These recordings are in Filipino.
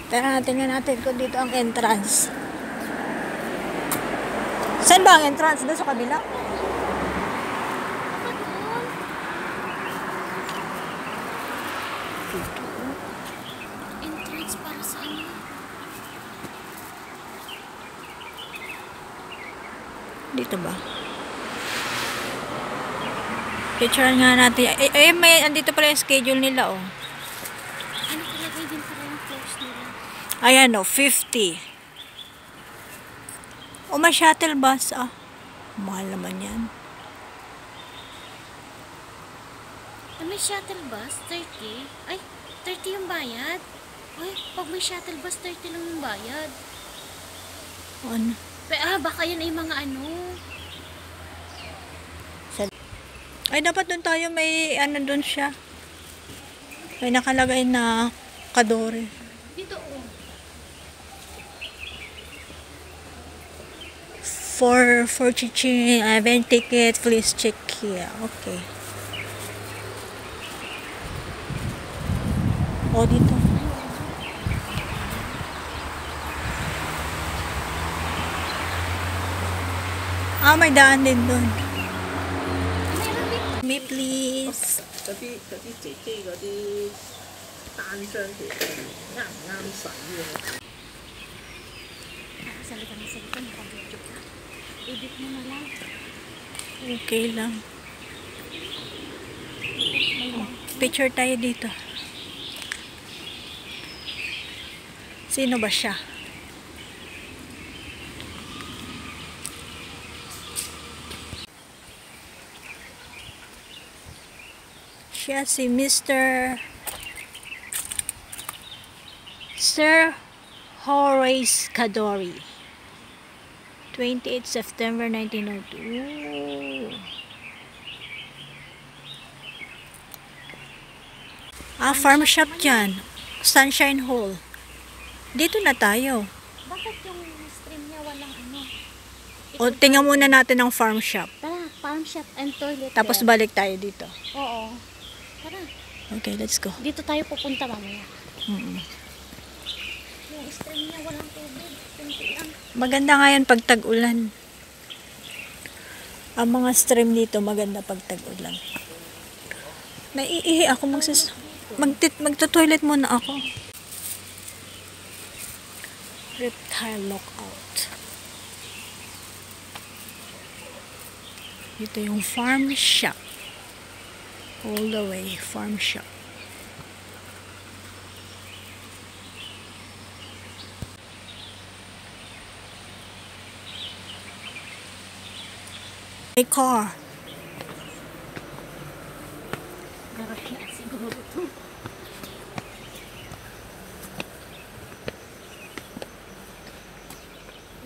Tara, tingnan natin kung dito ang entrance. Saan ba ang entrance? Doon sa kabila? Entrance para sa ano? Dito ba? Picture nga natin. May andito pala yung schedule nila, oh. Ano talagay din pala yung close nila? Ayan, oh, 50. O, may shuttle bus, ah. Mahal naman yan. May shuttle bus, 30. Ay, 30 yung bayad. Ay, pag may shuttle bus, 30 lang yung bayad. Ano? Baka yan ay mga ano. Ay, dapat doon tayo may, ano doon siya. May nakalagay na Cadore. Dito, oh. For Chiching event ticket, please check here. Okay. O, dito. Ah, may daan din doon. Me, please. 嗰啲姐姐嗰啲單張其實啱唔啱使嘅？ Salita mo pag video ka. Edit mo na lang. Okay lang. Picture tayo dito. Sino ba siya? Siya si Mr. Sir Horace Cadore. 28 September 1902. Ah, farm shop dyan. Sunshine Hall. Dito na tayo. Bakit yung stream niya walang ano? O, tingnan muna natin ang farm shop. Tara, farm shop and toilet. Tapos there. balik tayo dito. Oo. Tara. Okay, let's go. Dito tayo pupunta mamaya. Yung stream niya walang tubig. Kunti lang. Maganda nga yan pag tag-ulan. Ang mga stream dito maganda pag tag-ulan. Naiihi ako magto-toilet muna ako. Reptile lookout. Ito yung farm shop. All the way, farm shop. A car. Siguro ito.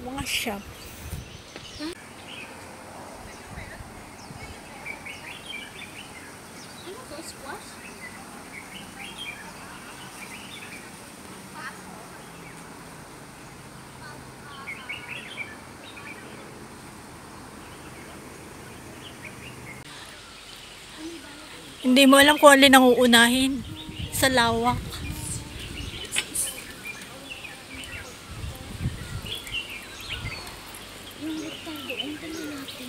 Mga shop. Ano to? Squash? Hindi mo alam kung alin ang uunahin sa lawak. Yung reptile doon, tingnan natin.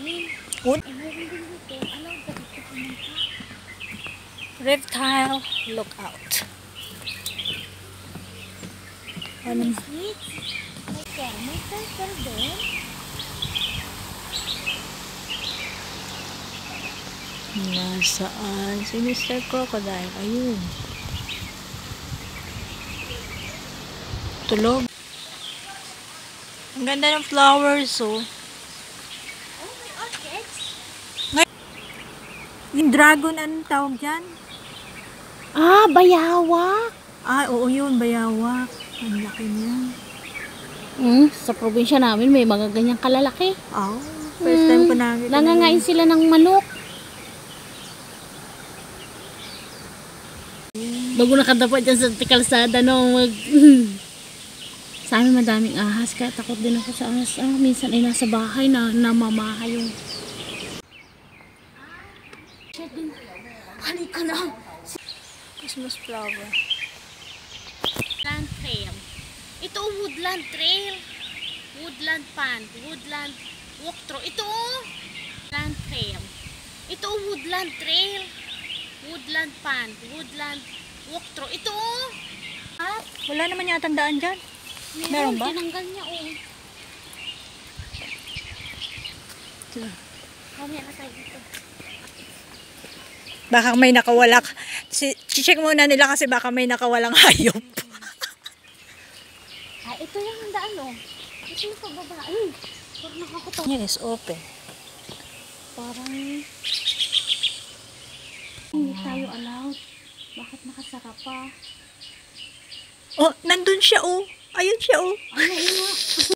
Un Meron din dito. Allowed ba dito pumunta? Reptile lookout. Ano? Sweet. May turtle doon. Nasaan si Mr. Crocodile? Ayun. Tulog. Ang ganda ng flowers, oh. Oh, may orchids. Yung dragon, anong tawag dyan? Ah, bayawak. Ah, oo yun, bayawak. Ang laki niya. Sa probinsya namin may mga ganyang kalalaki. Oh, first time ko nakita. Nangangain sila ng manok. Bago nakadapat dyan sa kalsada, no, sa amin madaming ahas, kaya takot din ako sa ahas. Minsan ay nasa bahay na namamahay yung... Halika na! Christmas flower. Plant fair. Ito woodland trail. Woodland pond. Woodland walkthrough. Ito woodland trail. Ito woodland trail. Woodland pond. Woodland walkthrough. Ito at Wala naman yata tandaan dyan. Meron ba? Tinanggal niya Kami na tayo dito. Baka may nakawala. Check muna nila kasi baka may nakawalang hayop. Ito yung daan Ito yung pababa. Parang nakakatawa. Yes, open. Parang hindi tayo allowed. Bakit nakasara pa? Oh, nandun siya oh. Ayun siya oh. Ayun nga.